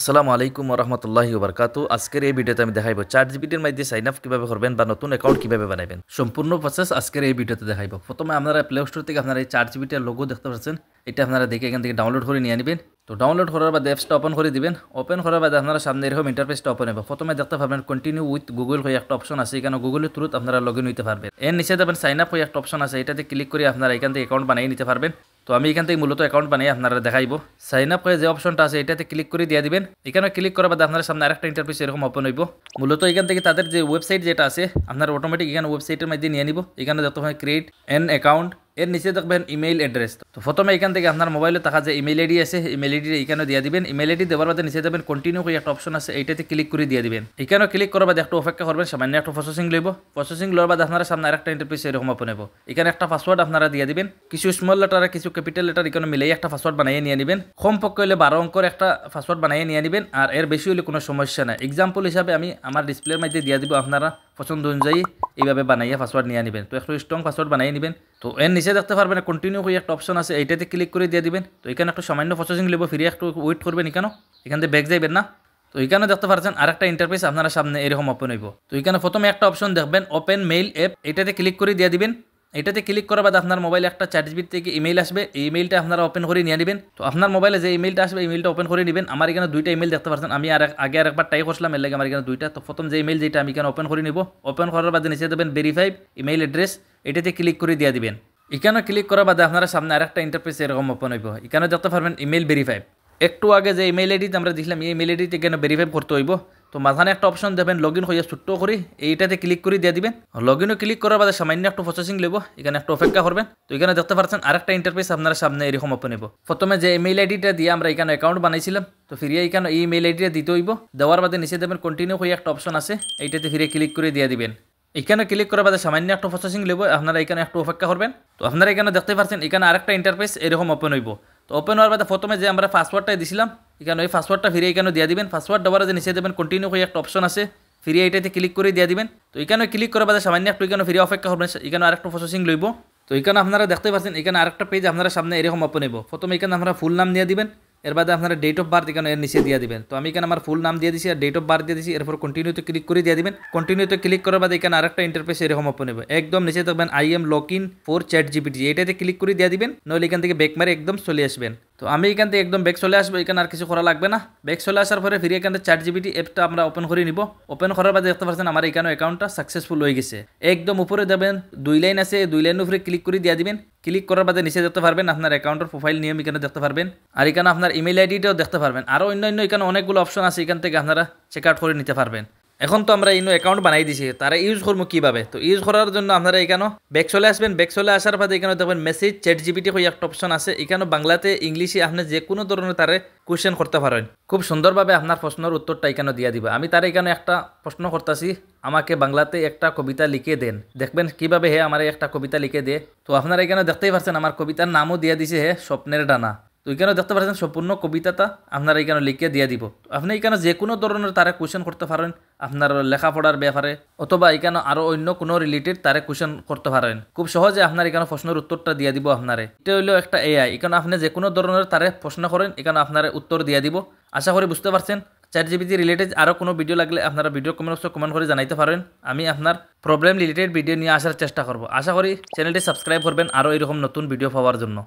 আসসালামু আলাইকুম রহমতুল্লাহি ওবরকাতু। আজকের এই ভিডিওতে আমি দেখাইব চ্যাট জিপিটির মধ্যে সাইন আপ কীভাবে করবেন বা নতুন অ্যাকাউন্ট কীভাবে বানাবেন। সম্পূর্ণ প্রসেস আজকের এই ভিডিওতে দেখাইব। প্রথমে আপনারা প্লে স্টোর থেকে আপনারা এই চ্যাট জিপিটির লোগো দেখতে পাচ্ছেন, এটা আপনারা দেখে এখান থেকে ডাউনলোড করে নিয়ে নেবেন। তো ডাউনলোড করার বাদে অ্যাপসটা ওপেন করে দিবেন। ওপেন করার বাদে আপনারা সামনে এরকম ইন্টারফেসটা ওপেন হবে। প্রথমে দেখতে পাবেন কন্টিনিউ উইথ গুগল হয়ে একটা অপশন আছে, এখানে গুগলের থ্রুত আপনারা লগ ইন হইতে পারবেন। এর নিচে দেবেন সাইন আপ হয়ে একটা অপশন আছে, এটাতে ক্লিক করে আপনারা এখান থেকে অ্যাকাউন্ট বানিয়ে নিতে পারবেন। তো আমি এখান থেকে মূলত অ্যাকাউন্ট বানিয়ে আপনারা দেখাইব। সাইন আপ হয়ে যে অপশনটা আছে এটাতে ক্লিক করে দিয়ে দিবেন। এখানে ক্লিক করার বাদে আপনার সামনে আরেকটা ইন্টারফেস এরকম ওপেন হইব। মূলত এখান থেকে তাদের যে ওয়েবসাইট যেটা আছে আপনার অটোমেটিক এখানে ওয়েবসাইটের মধ্যে নিয়ে নিব। এখানে যত হয় ক্রিয়েট এন অ্যাকাউন্ট, এর নিচে দেখবেন ইমেইল অ্যাড্রেস। তো প্রথমে এখান থেকে আপনার মোবাইলে থাকা যে ইমেইল আইডি আছে ইমেইল আইডি এখানে দিয়ে দিবেন। ইমেইল আইডি দেওয়ার বাদে নিচে দেবেন কন্টিনিউ করে একটা অপশন আছে, এইটাতে ক্লিক করে দিয়ে দিবেন। এখানে ক্লিক করার বাদে একটু অপেক্ষা করবেন, সামান্য একটা প্রসেসিং লইব। প্রসেসিং লওয়ার বাদে আপনারা সামনে আরেকটা ইন্টারফেস এরকম ওপেন হবে। এখানে একটা পাসওয়ার্ড আপনারা দিয়ে দিবেন, কিছু স্মল লেটার কিছু ক্যাপিটাল লেটার এখানে মিলাই একটা পাসওয়ার্ড বানিয়ে নিয়ে নেবেন। কমপক্ষে হলে 12 অঙ্কের একটা পাসওয়ার্ড বানিয়ে নিয়ে নেবেন, আর এর বেশি হলে কোনো সমস্যা নাই। এক্সাম্পল হিসাবে আমি আমার ডিসপ্লের মধ্যে দিয়ে দিব, আপনারা পছন্দ অনুযায়ী এইভাবে বানাইয়া পাসওয়ার্ড নিয়ে নেবেন। তো একটু স্ট্রং পাসওয়ার্ড বানিয়ে নেবেন। তো এর নিচে দেখতে পারবেন কন্টিনিউ হয়ে একটা অপশন আছে, এইটাতে ক্লিক করে দিয়ে দিবেন। তো এখানে একটু সামান্য প্রসেসিং লিব, ফিরে একটু ওয়েট করবেন। এখান থেকে ব্যাক যাইবেন না। তো এখানে দেখতে পাচ্ছেন আরেকটা ইন্টারফেস আপনারা সামনে এরকম ওপেন হইব। তো এখানে প্রথমে একটা অপশন দেখবেন ওপেন মেইল অ্যাপ, এটাতে ক্লিক করে দিয়ে দিবেন। এটাতে ক্লিক করার বাদ আপনার মোবাইলে একটা চ্যাট জিপিটি থেকে ইমেইল আসবে, এই ইমেইলটা আপনারা ওপেন করে নিয়ে নেবেন। তো আপনার মোবাইলে যে ইমেইলটা আসবে ইমেইলটা ওপেন করে নেবেন। আমার এখানে দুইটা ইমেইল দেখতে পাচ্ছেন, আমি আগে আরেকবার ট্রাই করছিলাম, এর লাগে আমার এখানে দুইটা। তো প্রথম যে ইমেইল যেটা আমি এখানে ওপেন করে নিব। ওপেন করার বাদে নিচে দেবেন ভেরিফাইড ইমেইল অ্যাড্রেস, এটাতে ক্লিক করে দিয়ে দিবেন। এখানে ক্লিক করার বাদে আপনারা সামনে আরেকটা ইন্টারফেস এরকম ওপেন হইব। এখানে দেখতে পারবেন ইমেইল ভেরিফাইড। একটু আগে যে ইমেইল আইডিতে আমরা দিছিলাম এই ইমেইল আইডিতে এখানে ভেরিফাই করতে হইব। তো মাঝখানে একটা অপশন দেবেন লগ ইন হইয়া ছোট্ট করে, এইটাতে ক্লিক করে দিয়ে দিবেন। লগ ইনও ক্লিক করার বাদে সামান্য একটু প্রসেসিং লইব, এখানে একটু অপেক্ষা করবেন। তো এখানে দেখতে পাচ্ছেন আরেকটা ইন্টারফেস আপনারা সামনে এরকম ওপেন হইব। প্রথমে যে ইমেইল আইডিটা দিয়ে আমরা এখানে অ্যাকাউন্ট বানাইছিলাম, তো ফিরে এখানে এই ইমেইল আইডিটা দিতে হইব। দেওয়ার বাদে নিচে দেবেন কন্টিনিউ হয়ে একটা অপশন আছে, এইটাতে ফিরে ক্লিক করে দিয়ে দিবেন। এখানে ক্লিক করার বাদে সামান্য একটু প্রসেসিং লইব, আপনারা এখানে একটু অপেক্ষা করবেন। তো আপনারা এখানে দেখতে পাচ্ছেন এখানে আরেকটা ইন্টারফেস এরকম ওপেন হইব। তো ওপেন হওয়ার বাদে প্রথমে যে আমরা পাসওয়ার্ডটা দিছিলাম এখানে ওই পাসওয়ার্ডটা ফিরে এখানে দিয়ে দিবেন। পাসওয়ার্ড দেওয়ার যে নিচে দেবেন কন্টিনিউ হয়ে একটা অপশন আছে, ফিরে এইটাতে ক্লিক করে দিয়ে দিবেন। তো এখানে ক্লিক করার বাদে সামান্য একটু এখানে ফিরে অপেক্ষা করবেন, এখানে আরেকটা প্রসেসিং লইব। তো এখানে আপনারা দেখতে পাচ্ছেন এখানে আরেকটা পেজ আপনারা সামনে এরকম ওপেন হইব। প্রথমে এখানে আপনারা ফুল নাম দিয়ে দিবেন, এর বাদে আপনারা ডেট অফ বার্থ এখানে এর নিচে দিয়ে দিবেন। তো আমি এখানে আমার ফুল নাম দিয়ে দিছি আর ডেট অফ বার্থ দিয়ে দিছি। এরপর কন্টিনিউতে ক্লিক করে দিয়ে দিবেন। কন্টিনিউতে ক্লিক করার বাদে এখানে আরেকটা ইন্টারফেস এরকম ওপেন হবে। একদম নিচে দেখবেন I am log in for chat GPT, এটাতে ক্লিক করে দিয়ে দিবেন। নইলে এখান থেকে ব্যাক মারে একদম চলে আসবেন। তো আমি এখান থেকে একদম ব্যাক চলে আসবো, এখানে আর কিছু করা লাগবে না। ব্যাক চলে আসার পরে ফিরে এখান থেকে চ্যাট জিপিটি অ্যাপটা আমরা ওপেন করে নিব। ওপেন করার বাদে দেখতে পাচ্ছেন আমার এখানে অ্যাকাউন্টটা সাকসেসফুল হয়ে গেছে। একদম উপরে দেবেন 2 লাইন আছে, 2 লাইনের উপরে ক্লিক করে দিয়ে দিবেন। ক্লিক করার বাদে নিচে দেখতে পারবেন আপনার অ্যাকাউন্টের প্রোফাইল নিয়ম এখানে দেখতে পারবেন, আর এখানে আপনার ইমেইল আইডিটাও দেখতে পারবেন। আরও অন্যান্য এখানে অনেকগুলো অপশন আছে, এখান থেকে আপনারা চেক আউট করে নিতে পারবেন। এখন তো আমরা ইনো অ্যাকাউন্ট বানাই দিছি, তারা ইউজ করবো কীভাবে। তো ইউজ করার জন্য আপনারা এখানে ব্যাক চলে আসবেন। ব্যাক চলে আসার পরে এখানে দেখবেন মেসেজ চ্যাট জিপিটি হয়ে একটা অপশন আছে, এখানে বাংলাতে ইংলিশে আপনি যে কোনো ধরনের তারে কোয়েশ্চেন করতে পারেন। খুব সুন্দরভাবে আপনার প্রশ্নের উত্তরটা এখানে দিয়ে দিবে। আমি তার এখানে একটা প্রশ্ন করতেছি, আমাকে বাংলাতে একটা কবিতা লিখে দেন। দেখবেন কিভাবে হে আমার একটা কবিতা লিখে দে। তো আপনারা এখানে দেখতেই পাচ্ছেন আমার কবিতার নামও দিয়ে দিছে হে স্বপ্নের ডানা। তো এখানে দেখতে পাচ্ছেন সম্পূর্ণ কবিতাটা আপনারা এখানে লিখে দিয়ে দিব। আপনি এখানে যে কোনো ধরনের তারে কোয়েশ্চেন করতে পারেন আপনার লেখাপড়ার ব্যাপারে, অথবা এখানে আরও অন্য কোনো রিলেটেড তারে কোয়েশ্চেন করতে পারেন। খুব সহজে আপনার এখানে প্রশ্নের উত্তরটা দিয়ে দিব আপনারে। এটা হইলো একটা এআই, এখানে আপনি যে কোনো ধরনের তারে প্রশ্ন করেন এখানে আপনার উত্তর দিয়ে দিব। আশা করি বুঝতে পারছেন। চ্যাট জিপিটি রিলেটেড আরও কোনো ভিডিও লাগলে আপনারা ভিডিও কমেন্ট বক্সে কমেন্ট করে জানাইতে পারেন। আমি আপনার প্রবলেম রিলেটেড ভিডিও নিয়ে আসার চেষ্টা করব। আশা করি চ্যানেলটি সাবস্ক্রাইব করবেন আরও এরকম নতুন ভিডিও পাওয়ার জন্য।